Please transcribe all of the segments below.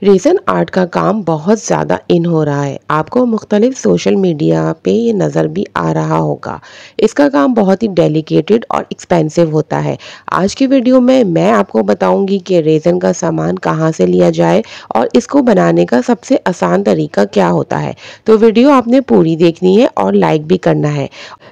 रेज़न art का काम बहुत ज़्यादा इन हो रहा है। आपको मुख्तलिफ सोशल मीडिया पे ये नज़र भी आ रहा होगा। इसका काम बहुत ही डेलिकेटेड और एक्सपेंसिव होता है। आज की वीडियो में मैं आपको बताऊंगी कि रेज़न का सामान कहाँ से लिया जाए और इसको बनाने का सबसे आसान तरीका क्या होता है। तो वीडियो आपने पूरी देखनी है और लाइक भी करना है।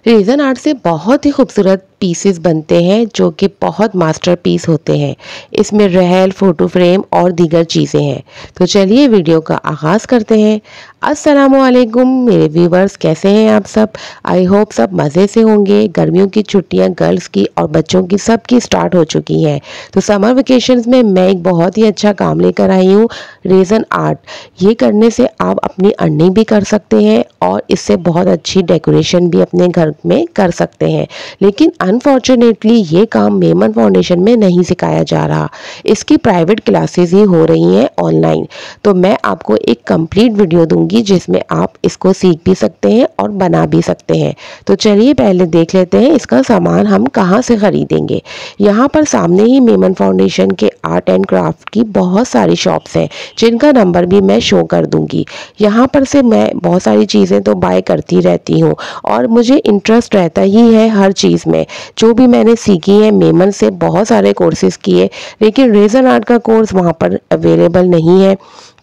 रेज़न आर्ट से बहुत ही खूबसूरत पीसेस बनते हैं जो कि बहुत मास्टरपीस होते हैं। इसमें रहल, फोटो फ्रेम और दीगर चीज़ें हैं। तो चलिए वीडियो का आगाज़ करते हैं। अस्सलामुअलैकुम मेरे व्यूवर्स, कैसे हैं आप सब? आई होप सब मज़े से होंगे। गर्मियों की छुट्टियां गर्ल्स की और बच्चों की सबकी स्टार्ट हो चुकी हैं। तो समर वेकेशंस में मैं एक बहुत ही अच्छा काम लेकर आई हूँ, रेज़न आर्ट। ये करने से आप अपनी अर्निंग भी कर सकते हैं और इससे बहुत अच्छी डेकोरेशन भी अपने घर में कर सकते हैं। लेकिन अनफॉर्चुनेटली ये काम मेमन फाउंडेशन में नहीं सिखाया जा रहा। इसकी प्राइवेट क्लासेस ही हो रही हैं ऑनलाइन। तो मैं आपको एक कंप्लीट वीडियो दूंगी जिसमें आप इसको सीख भी सकते हैं और बना भी सकते हैं। तो चलिए पहले देख लेते हैं इसका सामान हम कहाँ से खरीदेंगे। यहाँ पर सामने ही मेमन फाउंडेशन के आर्ट एंड क्राफ्ट की बहुत सारी शॉप्स हैं जिनका नंबर भी मैं शो कर दूंगी। यहाँ पर से मैं बहुत सारी चीज़ें तो बाय करती रहती हूँ और मुझे इंटरेस्ट रहता ही है हर चीज़ में। जो भी मैंने सीखी है मेमन से बहुत सारे कोर्सेज किए, लेकिन रेज़न आर्ट का कोर्स वहाँ पर अवेलेबल नहीं है।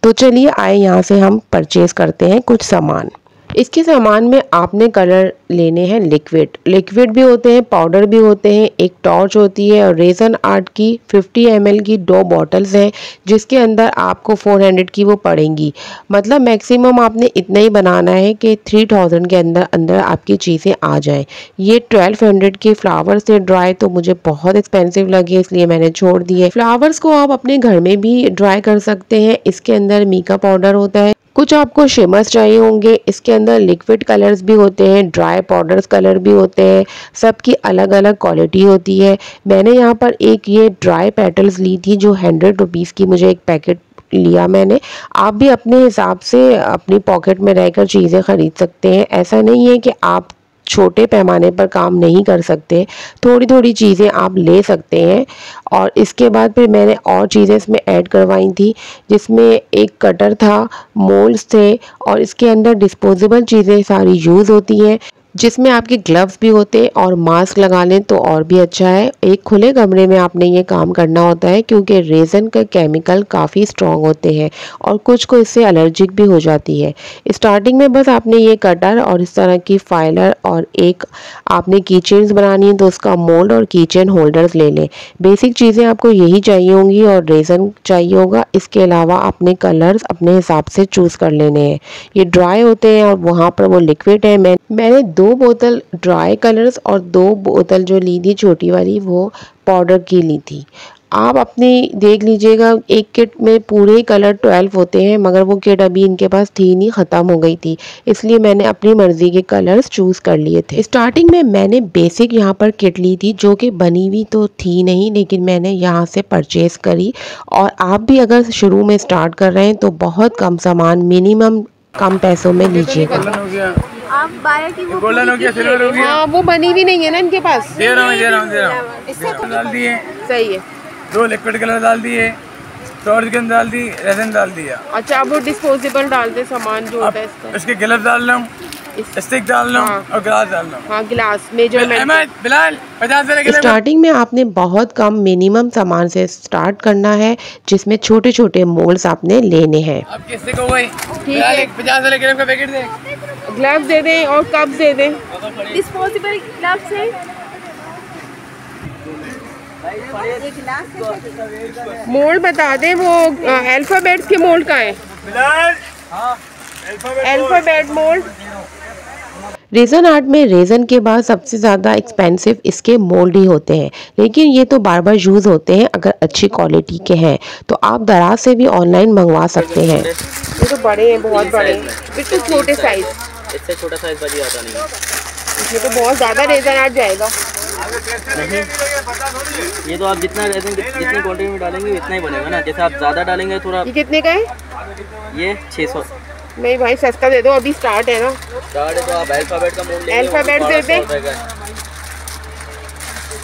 तो चलिए आए यहाँ से हम परचेज करते हैं कुछ सामान। इसके सामान में आपने कलर लेने हैं लिक्विड भी होते हैं, पाउडर भी होते हैं, एक टॉर्च होती है और रेज़न आर्ट की 50 ml की 2 बॉटल्स हैं जिसके अंदर आपको 400 की वो पड़ेंगी। मतलब मैक्सिमम आपने इतना ही बनाना है कि 3000 के अंदर अंदर आपकी चीज़ें आ जाएं। ये 1200 के फ्लावर्स थे ड्राई, तो मुझे बहुत एक्सपेंसिव लगे इसलिए मैंने छोड़ दिए। फ्लावर्स को आप अपने घर में भी ड्राई कर सकते हैं। इसके अंदर मीका पाउडर होता है, कुछ आपको शिमर्स चाहिए होंगे। इसके अंदर लिक्विड कलर्स भी होते हैं, ड्राई पाउडर्स कलर भी होते हैं। सबकी अलग अलग क्वालिटी होती है। मैंने यहाँ पर एक ये ड्राई पेटल्स ली थी जो 100 रुपीज़ की, मुझे एक पैकेट लिया मैंने। आप भी अपने हिसाब से अपनी पॉकेट में रहकर चीज़ें ख़रीद सकते हैं। ऐसा नहीं है कि आप छोटे पैमाने पर काम नहीं कर सकते, थोड़ी थोड़ी चीज़ें आप ले सकते हैं। और इसके बाद फिर मैंने और चीज़ें इसमें ऐड करवाई थी जिसमें एक कटर था, मोल्ड्स थे और इसके अंदर डिस्पोजेबल चीज़ें सारी यूज़ होती हैं जिसमें आपके ग्लव्स भी होते हैं और मास्क लगा लें तो और भी अच्छा है। एक खुले कमरे में आपने ये काम करना होता है क्योंकि रेज़न का केमिकल काफ़ी स्ट्रॉन्ग होते हैं और कुछ को इससे एलर्जिक भी हो जाती है। स्टार्टिंग में बस आपने ये कटर और इस तरह की फाइलर और एक आपने की चेन्स बनानी है तो उसका मोल्ड और की चेन होल्डर्स ले लें। बेसिक चीज़ें आपको यही चाहिए होंगी और रेज़न चाहिए होगा। इसके अलावा आपने कलर्स अपने हिसाब से चूज़ कर लेने हैं। ये ड्राई होते हैं और वहाँ पर वो लिक्विड है। मैंने 2 बोतल ड्राई कलर्स और 2 बोतल जो ली थी छोटी वाली वो पाउडर की ली थी। आप अपनी देख लीजिएगा, एक किट में पूरे कलर 12 होते हैं मगर वो किट अभी इनके पास थी नहीं, ख़त्म हो गई थी, इसलिए मैंने अपनी मर्ज़ी के कलर्स चूज़ कर लिए थे। स्टार्टिंग में मैंने बेसिक यहाँ पर किट ली थी जो कि बनी हुई तो थी नहीं, लेकिन मैंने यहाँ से परचेज़ करी। और आप भी अगर शुरू में स्टार्ट कर रहे हैं तो बहुत कम सामान, मिनिमम कम पैसों में लीजिएगा। आप बाया की वो गोल्डन हो गया, सिल्वर हो गया। हाँ, वो बनी भी नहीं है ना इनके पास। दे रहा हूँ। इससे डाल दिए, सही है। 2 लिक्विड कलर डाल दिए, टॉर्च गन डाल दी, रेज़न डाल दिया। अच्छा, वो डिस्पोजेबल डालते सामान जो होता है इसका। इसके गिलास डाल रहा हूँ, स्टिक डाल रहा हूँ और गिलास डाल रहा हूँ। हाँ, गिलास मेजरमेंट। बिलाल 50 रुपए किलो। स्टार्टिंग में आपने बहुत कम मिनिमम सामान से स्टार्ट करना है जिसमें छोटे छोटे मोल्ड्स आपने लेने हैं। अब किससे को वही ठीक है। 50 रुपए किलो का पैकेट दे, ग्लव्स दे दें और कप दे दें। डिस्पोजेबल ग्लव्स है। मोल्ड बता दें, वो अल्फाबेट्स के मोल्ड का है। बिलाल अल्फाबेट मोल्ड। रेज़न आर्ट में रेज़न के बाद सबसे ज़्यादा एक्सपेंसिव इसके मोल्ड ही होते हैं, लेकिन ये तो बार बार यूज़ होते हैं। अगर अच्छी क्वालिटी के हैं तो आप दराज से भी ऑनलाइन मंगवा सकते हैं। ये तो बड़े हैं, बहुत बड़े हैं, बिल्कुल छोटे साइज। इससे छोटा साइज बाजी आता नहीं है। इसमें तो बहुत ज़्यादा रेज़न आर्ट जाएगा। नहीं, ये तो आप जितना रेज़न जितनी क्वांटिटी में डालेंगे उतना ही बनेगा ना। जैसे आप ज़्यादा डालेंगे थोड़ा। ये कितने का है? ये 600। नहीं भाई, सस्ता दे दो, अभी स्टार्ट है ना। स्टार्ट है तो आप अल्फाबेट का मोल्ड लेंगे, अल्फाबेट दे दें।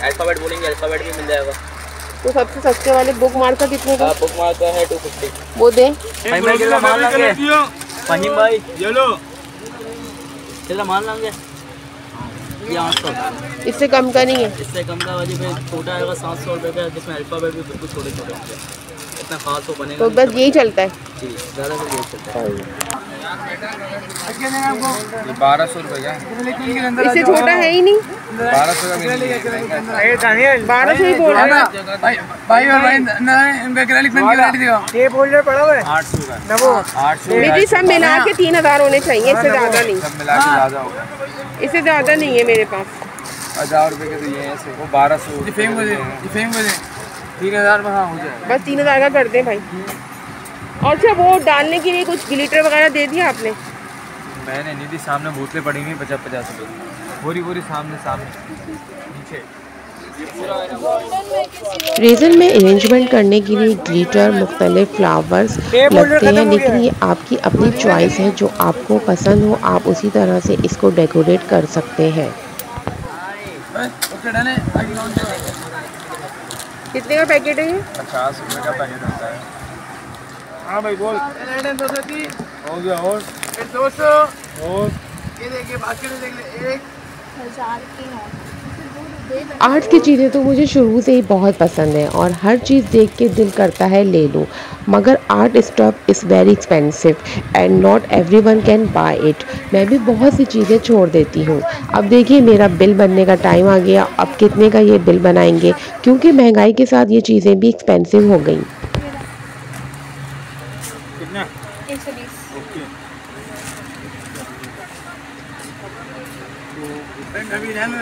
अल्फाबेट बोलेंगे, अल्फाबेट भी मिल जाएगा। तो सबसे सस्ते वाले बुक मार्कर कितने का? बुक मार्कर है 250। वो दें। भाई मैं कितना माल लाएंगे फहीम भाई, ये लो कितना माल लाएंगे? ये 800, इससे कम का नहीं है। इससे कम का वाली में छोटा आएगा 700 रुपये का, जिसमें अल्फ़ाबेट भी बिल्कुल छोटे छोटे होंगे, इतना खास हो बनेगा। तो बस यही चलता है जी, ज़्यादा फिर यही चलता है। 1200 रुपये का, इससे छोटा है ही नहीं। 1200 का 1200 ही बोल रहा है भाई और भाई इनका एक्रेलिक पेन की रेट दियो, ये बोल रहे पड़ा हुआ है 800 का, 800 मेरी सब मिला के 3000 होने चाहिए, इससे ज़्यादा नहीं। सब मिला के ज़्यादा होगा, इससे ज़्यादा नहीं है मेरे पास। 1000 रुपये के तो ये ऐसे वो 1200 फेम हो जाए 3000 में। हाँ हो जाए, बस 3000 का कर दें भाई। और अच्छा वो डालने के लिए कुछ ग्लिटर वगैरह दे दिया आपने? मैंने नहीं दी, सामने बोतलें पड़ी हुई 50-50 रुपये बोरी सामने नीचे। रेज़न में अरेंजमेंट करने के लिए ग्लिटर मुख्तलिफ फ्लावर्स लगते हैं, लेकिन ये आपकी अपनी चॉइस है, जो आपको पसंद हो आप उसी तरह से इसको डेकोरेट कर सकते हैं। कितने का पैकेट है ये? 50 रुपये का पैकेट होता है। हाँ भाई बोल। 230 हो गया, और 200 और ये देखिए बाकी देख ले 1000 की है। आर्ट की चीज़ें तो मुझे शुरू से ही बहुत पसंद है और हर चीज़ देख के दिल करता है ले लूँ, मगर art stuff is very expensive and not everyone can buy it. मैं भी बहुत सी चीज़ें छोड़ देती हूँ। अब देखिए मेरा बिल बनने का टाइम आ गया। अब कितने का ये बिल बनाएंगे, क्योंकि महंगाई के साथ ये चीज़ें भी एक्सपेंसिव हो गई। कितना? 120। अभी ध्यान में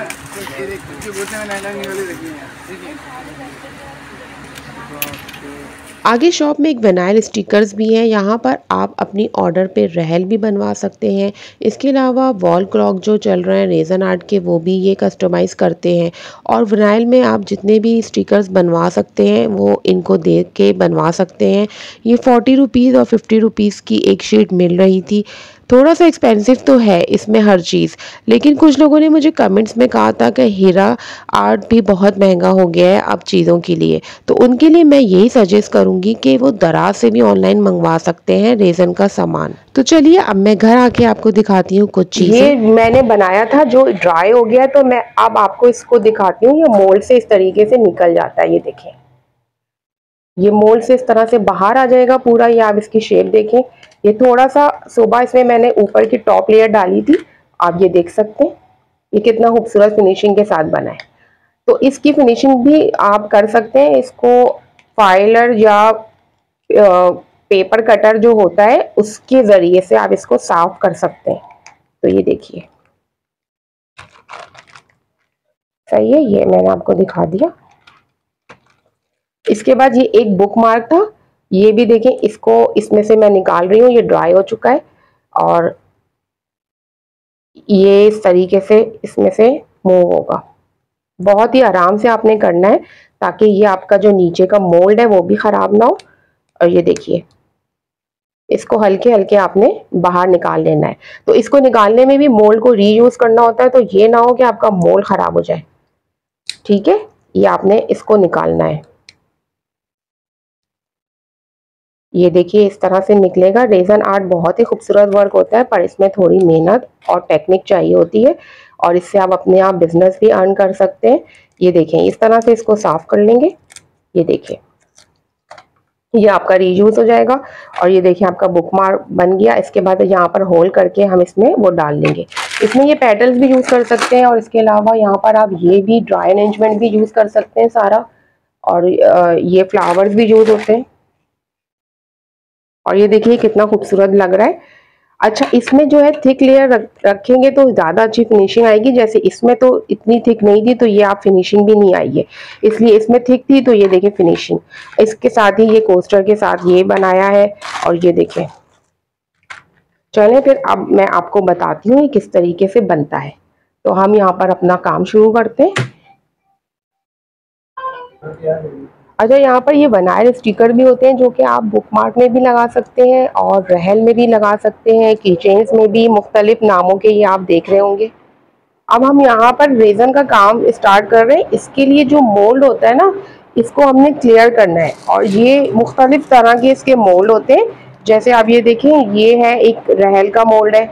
आगे शॉप में एक विनाइल स्टिकर्स भी हैं, यहाँ पर आप अपनी ऑर्डर पे रहल भी बनवा सकते हैं। इसके अलावा वॉल क्लॉक जो चल रहे हैं रेज़न आर्ट के, वो भी ये कस्टमाइज़ करते हैं। और विनाइल में आप जितने भी स्टिकर्स बनवा सकते हैं वो इनको देख के बनवा सकते हैं। ये 40 रुपीज़ और 50 रुपीज़ की एक शीट मिल रही थी। थोड़ा सा एक्सपेंसिव तो है इसमें हर चीज़, लेकिन कुछ लोगों ने मुझे कमेंट्स में कहा था कि हीरा आर्ट भी बहुत महंगा हो गया है अब चीज़ों के लिए, तो उनके लिए मैं यही सजेस्ट करूँगी कि वो दराज से भी ऑनलाइन मंगवा सकते हैं रेज़न का सामान। तो चलिए अब मैं घर आके आपको दिखाती हूँ कुछ चीज़ें। ये मैंने बनाया था जो ड्राई हो गया, तो मैं अब आपको इसको दिखाती हूँ। ये मोल्ड से इस तरीके से निकल जाता है, ये देखें, ये मोल्ड से इस तरह से बाहर आ जाएगा पूरा। ये आप इसकी शेप देखें। ये थोड़ा सा सुबह इसमें मैंने ऊपर की टॉप लेयर डाली थी, आप ये देख सकते हैं ये कितना खूबसूरत फिनिशिंग के साथ बना है। तो इसकी फिनिशिंग भी आप कर सकते हैं। इसको फाइलर या पेपर कटर जो होता है उसके ज़रिए से आप इसको साफ कर सकते हैं। तो ये देखिए सही है, ये मैंने आपको दिखा दिया। इसके बाद ये एक बुक मार्क था, ये भी देखें, इसको इसमें से मैं निकाल रही हूँ, ये ड्राई हो चुका है और ये इस तरीके से इसमें से मूव होगा। बहुत ही आराम से आपने करना है ताकि ये आपका जो नीचे का मोल्ड है वो भी ख़राब ना हो। और ये देखिए इसको हल्के हल्के आपने बाहर निकाल लेना है। तो इसको निकालने में भी मोल्ड को रीयूज करना होता है, तो ये ना हो कि आपका मोल्ड ख़राब हो जाए। ठीक है, ये आपने इसको निकालना है। ये देखिए इस तरह से निकलेगा। रेज़न आर्ट बहुत ही खूबसूरत वर्क होता है, पर इसमें थोड़ी मेहनत और टेक्निक चाहिए होती है और इससे आप अपने आप बिजनेस भी अर्न कर सकते हैं। ये देखें इस तरह से इसको साफ कर लेंगे। ये देखिए ये आपका रीयूज हो जाएगा और ये देखिए आपका बुक मार्क बन गया। इसके बाद यहाँ पर होल्ड करके हम इसमें वो डाल लेंगे। इसमें ये पेटल्स भी यूज़ कर सकते हैं और इसके अलावा यहाँ पर आप ये भी ड्राई अरेंजमेंट भी यूज़ कर सकते हैं सारा, और ये फ्लावर्स भी यूज़ होते हैं। और ये देखिए कितना खूबसूरत लग रहा है। अच्छा, इसमें जो है थिक लेयर रखेंगे तो ज़्यादा अच्छी फिनिशिंग आएगी। जैसे इसमें तो इतनी थिक नहीं थी तो ये आप फिनिशिंग भी नहीं आई है, इसलिए इसमें थिक थी तो ये देखिए फिनिशिंग। इसके साथ ही ये कोस्टर के साथ ये बनाया है और ये देखें। चलें फिर अब मैं आपको बताती हूँ ये किस तरीके से बनता है। तो हम यहाँ पर अपना काम शुरू करते हैं। अच्छा, यहाँ पर ये विनाइल स्टिकर भी होते हैं जो कि आप बुक मार्क में भी लगा सकते हैं और रहल में भी लगा सकते हैं, की चेन्स में भी, मुख्तलिफ नामों के ये आप देख रहे होंगे। अब हम यहाँ पर रेज़न का काम स्टार्ट कर रहे हैं। इसके लिए जो मोल्ड होता है ना, इसको हमने क्लियर करना है और ये मुख्तलिफ तरह के इसके मोल्ड होते हैं जैसे आप ये देखें, ये है एक रहल का मोल्ड है,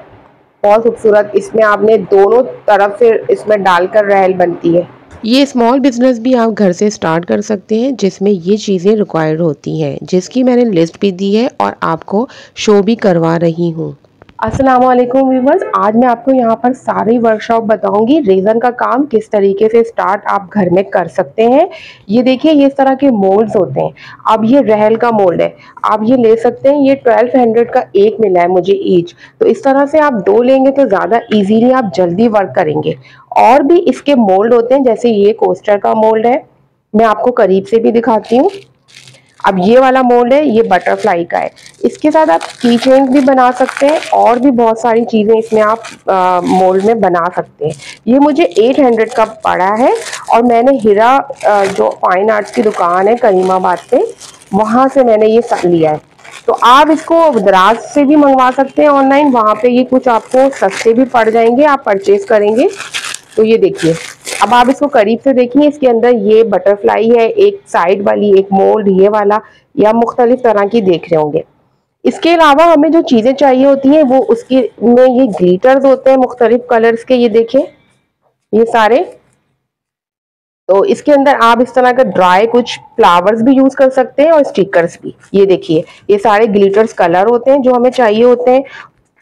बहुत खूबसूरत। इसमें आपने दोनों तरफ से इसमें डालकर रहल बनती है। ये स्मॉल बिजनेस भी आप घर से स्टार्ट कर सकते हैं जिसमें ये चीज़ें रिक्वायर्ड होती हैं, जिसकी मैंने लिस्ट भी दी है और आपको शो भी करवा रही हूँ। अस्सलाम वालेकुम व्यूअर्स, आज मैं आपको यहाँ पर सारी वर्कशॉप बताऊंगी। रेज़न का काम किस तरीके से स्टार्ट आप घर में कर सकते हैं। ये देखिए, ये इस तरह के मोल्ड्स होते हैं। अब ये रहल का मोल्ड है, आप ये ले सकते हैं। ये 1200 का एक मिला है मुझे ईच। तो इस तरह से आप 2 लेंगे तो ज़्यादा इजीली आप जल्दी वर्क करेंगे। और भी इसके मोल्ड होते हैं, जैसे ये कोस्टर का मोल्ड है, मैं आपको करीब से भी दिखाती हूँ। अब ये वाला मोल्ड है, ये बटरफ्लाई का है। इसके साथ आप की चेन भी बना सकते हैं और भी बहुत सारी चीज़ें इसमें आप मोल्ड में बना सकते हैं। ये मुझे 800 का पड़ा है और मैंने हीरा जो फाइन आर्ट्स की दुकान है करीमाबाद पे, वहाँ से मैंने ये लिया है। तो आप इसको दराज से भी मंगवा सकते हैं ऑनलाइन, वहाँ पे ये कुछ आपको सस्ते भी पड़ जाएंगे, आप परचेज करेंगे। तो ये देखिए, अब आप इसको करीब से देखिए। इसके अंदर ये बटरफ्लाई है, एक साइड वाली, एक मोल्ड ये वाला, या मुख्तलिफ तरह की देख रहे होंगे। इसके अलावा हमें जो चीज़ें चाहिए होती हैं वो उसकी में ये ग्लिटर्स होते हैं मुख्तलिफ कलर्स के, ये देखिए ये सारे। तो इसके अंदर आप इस तरह का ड्राई कुछ फ्लावर्स भी यूज कर सकते हैं और स्टिकर्स भी। ये देखिए, ये सारे ग्लिटर्स कलर होते हैं जो हमें चाहिए होते हैं।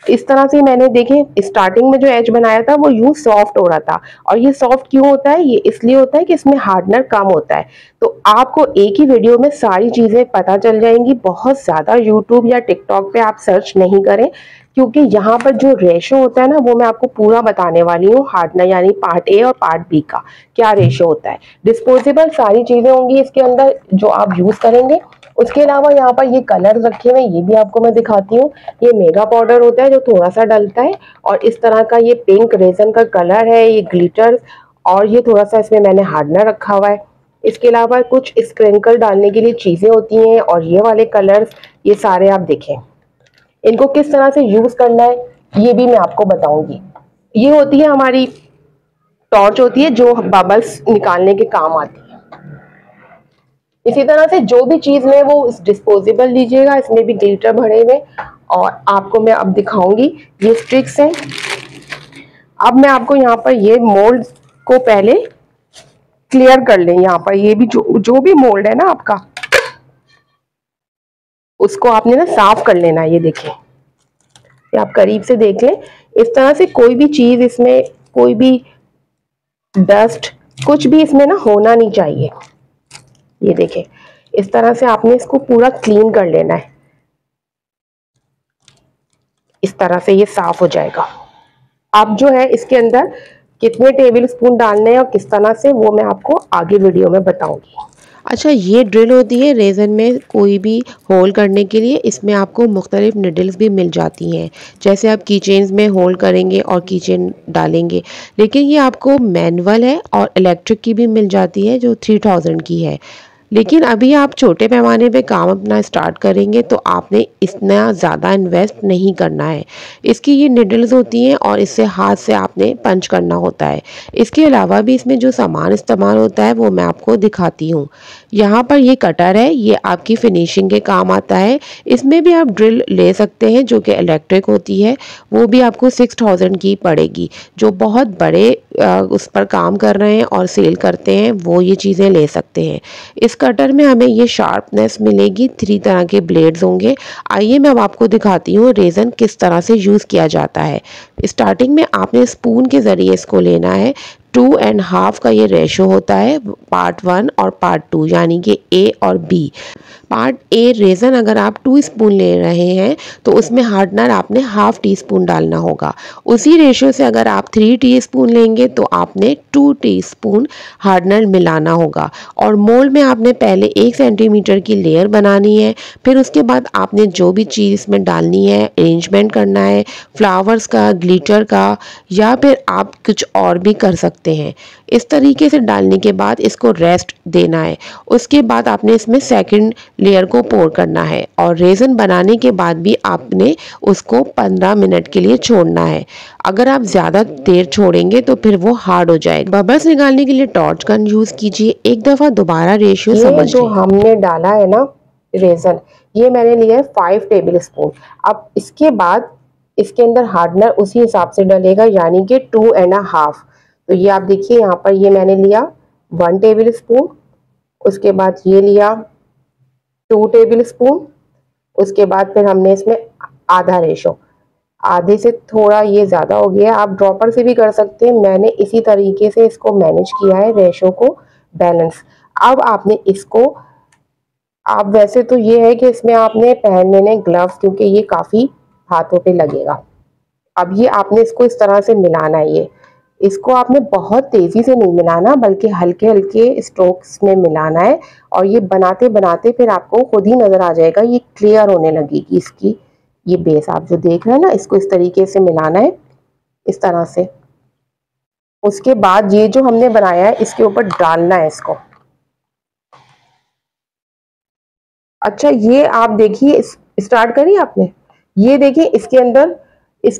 इस तरह से मैंने देखे स्टार्टिंग में जो एज बनाया था वो यूं सॉफ्ट हो रहा था। और ये सॉफ्ट क्यों होता है? ये इसलिए होता है कि इसमें हार्डनर कम होता है। तो आपको एक ही वीडियो में सारी चीजें पता चल जाएंगी। बहुत ज्यादा यूट्यूब या टिकटॉक पे आप सर्च नहीं करें, क्योंकि यहाँ पर जो रेशो होता है ना वो मैं आपको पूरा बताने वाली हूँ। हार्डनर यानी पार्ट ए और पार्ट बी का क्या रेशो होता है। डिस्पोजेबल सारी चीजें होंगी इसके अंदर जो आप यूज करेंगे। उसके अलावा यहाँ पर ये कलर रखे हुए, ये भी आपको मैं दिखाती हूँ। ये मेगा पाउडर होता है जो थोड़ा सा डलता है, और इस तरह का ये पिंक रेजन का कलर है, ये ग्लिटर्स, और ये थोड़ा सा इसमें मैंने हार्डनर रखा हुआ है। इसके अलावा कुछ स्प्रिंकल डालने के लिए चीजें होती हैं, और ये वाले कलर्स, ये सारे आप देखें। इनको किस तरह से यूज करना है ये भी मैं आपको बताऊंगी। ये होती है हमारी टॉर्च, होती है जो बबल्स निकालने के काम आती है। इसी तरह से जो भी चीज लें वो डिस्पोजेबल लीजिएगा, इसमें भी ग्लिटर भरे हुए। और आपको मैं अब दिखाऊंगी, ये स्ट्रिक्स हैं। अब मैं आपको यहाँ पर ये मोल्ड को पहले क्लियर कर लें। यहाँ पर ये भी जो भी मोल्ड है ना आपका, उसको आपने ना साफ कर लेना है। ये देखें, ये आप करीब से देख लें। इस तरह से कोई भी चीज इसमें, कोई भी डस्ट कुछ भी इसमें ना होना नहीं चाहिए। ये देखें, इस तरह से आपने इसको पूरा क्लीन कर लेना है। इस तरह से ये साफ हो जाएगा। अब जो है इसके अंदर कितने टेबल स्पून डालने हैं और किस तरह से, वो मैं आपको आगे वीडियो में बताऊंगी। अच्छा, ये ड्रिल होती है रेज़न में कोई भी होल करने के लिए। इसमें आपको मुख्तलिफ निडल्स भी मिल जाती हैं, जैसे आप की चेन्स में होल करेंगे और की चेन डालेंगे। लेकिन ये आपको मैनुअल है और इलेक्ट्रिक की भी मिल जाती है जो 3000 की है। लेकिन अभी आप छोटे पैमाने पे काम अपना स्टार्ट करेंगे तो आपने इतना ज़्यादा इन्वेस्ट नहीं करना है। इसकी ये निडल्स होती हैं और इससे हाथ से आपने पंच करना होता है। इसके अलावा भी इसमें जो सामान इस्तेमाल होता है वो मैं आपको दिखाती हूँ। यहाँ पर ये कटर है, ये आपकी फिनिशिंग के काम आता है। इसमें भी आप ड्रिल ले सकते हैं जो कि इलेक्ट्रिक होती है, वो भी आपको 6000 की पड़ेगी। जो बहुत बड़े उस पर काम कर रहे हैं और सेल करते हैं वो ये चीज़ें ले सकते हैं। इस कटर में हमें ये शार्पनेस मिलेगी, 3 तरह के ब्लेड्स होंगे। आइए मैं अब आपको दिखाती हूँ रेज़न किस तरह से यूज़ किया जाता है। स्टार्टिंग में आपने स्पून के ज़रिए इसको लेना है। 2.5 का ये रेशो होता है, पार्ट 1 और पार्ट 2 यानी कि ए और बी। पार्ट ए रेज़न अगर आप 2 स्पून ले रहे हैं तो उसमें हार्डनर आपने ½ टीस्पून डालना होगा। उसी रेशो से अगर आप 3 टीस्पून लेंगे तो आपने 2 टीस्पून हार्डनर मिलाना होगा। और मोल्ड में आपने पहले 1 सेंटीमीटर की लेयर बनानी है। फिर उसके बाद आपने जो भी चीज़ इसमें डालनी है, अरेंजमेंट करना है फ्लावर्स का, ग्लिटर का, या फिर आप कुछ और भी कर सकते हैं। इस तरीके से डालने के बाद इसको रेस्ट देना है। उसके बाद आपने इसमें सेकंड लेयर को पोर करना है और रेज़न बनाने के बाद भी आपने उसको 15 मिनट के लिए छोड़ना है। अगर आप ज़्यादा देर छोड़ेंगे तो फिर वो हार्ड हो जाएगा। बबल्स निकालने के लिए टॉर्च गन यूज़ कीजिए। एक दफ़ा दोबारा रेशियो समझ जो हमने डाला है ना रेज़न, ये मैंने लिया है 5 टेबल स्पून। अब इसके बाद इसके अंदर हार्डनर उसी हिसाब से डलेगा, यानी कि 2.5। तो ये आप देखिए यहाँ पर ये मैंने लिया 1 टेबल स्पून, उसके बाद ये लिया 2 टेबल स्पून, उसके बाद फिर हमने इसमें आधा रेशो, आधे से थोड़ा ये ज़्यादा हो गया, आप ड्रॉपर से भी कर सकते हैं। मैंने इसी तरीके से इसको मैनेज किया है, रेशो को बैलेंस। अब आपने इसको, आप वैसे तो ये है कि इसमें आपने पहन लेने ग्लव्स, क्योंकि ये काफ़ी हाथों पे लगेगा। अब ये आपने इसको इस तरह से मिलाना है। ये इसको आपने बहुत तेज़ी से नहीं मिलाना, बल्कि हल्के हल्के स्ट्रोक्स में मिलाना है। और ये बनाते बनाते फिर आपको खुद ही नज़र आ जाएगा, ये क्लियर होने लगेगी इसकी ये बेस। आप जो देख रहे हैं ना, इसको इस तरीके से मिलाना है, इस तरह से। उसके बाद ये जो हमने बनाया है इसके ऊपर डालना है इसको। अच्छा, ये आप देखिए, स्टार्ट करिए आपने। ये देखिए इसके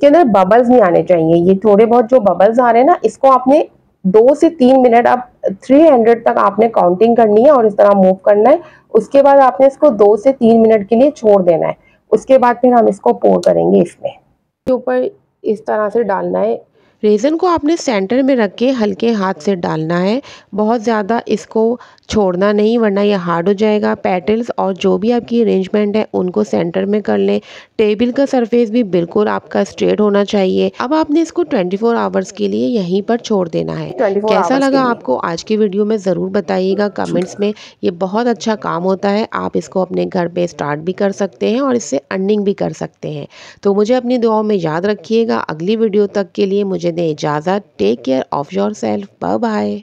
अंदर बबल्स नहीं आने चाहिए। ये थोड़े बहुत जो बबल्स आ रहे हैं ना, इसको आपने 2 से 3 मिनट, आप 300 तक आपने काउंटिंग करनी है और इस तरह मूव करना है। उसके बाद आपने इसको 2 से 3 मिनट के लिए छोड़ देना है। उसके बाद फिर हम इसको पोर करेंगे। इसमें के ऊपर इस तरह से डालना है। रेज़न को आपने सेंटर में रख के हल्के हाथ से डालना है, बहुत ज़्यादा इसको छोड़ना नहीं, वरना ये हार्ड हो जाएगा। पेटल्स और जो भी आपकी अरेंजमेंट है उनको सेंटर में कर लें। टेबल का सरफेस भी बिल्कुल आपका स्ट्रेट होना चाहिए। अब आपने इसको 24 आवर्स के लिए यहीं पर छोड़ देना है। कैसा लगा आपको आज की वीडियो में ज़रूर बताइएगा कमेंट्स में। ये बहुत अच्छा काम होता है, आप इसको अपने घर पे स्टार्ट भी कर सकते हैं और इससे अर्निंग भी कर सकते हैं। तो मुझे अपनी दुआओं में याद रखिएगा। अगली वीडियो तक के लिए मुझे दें इजाज़त। Take care of your self. Bye bye.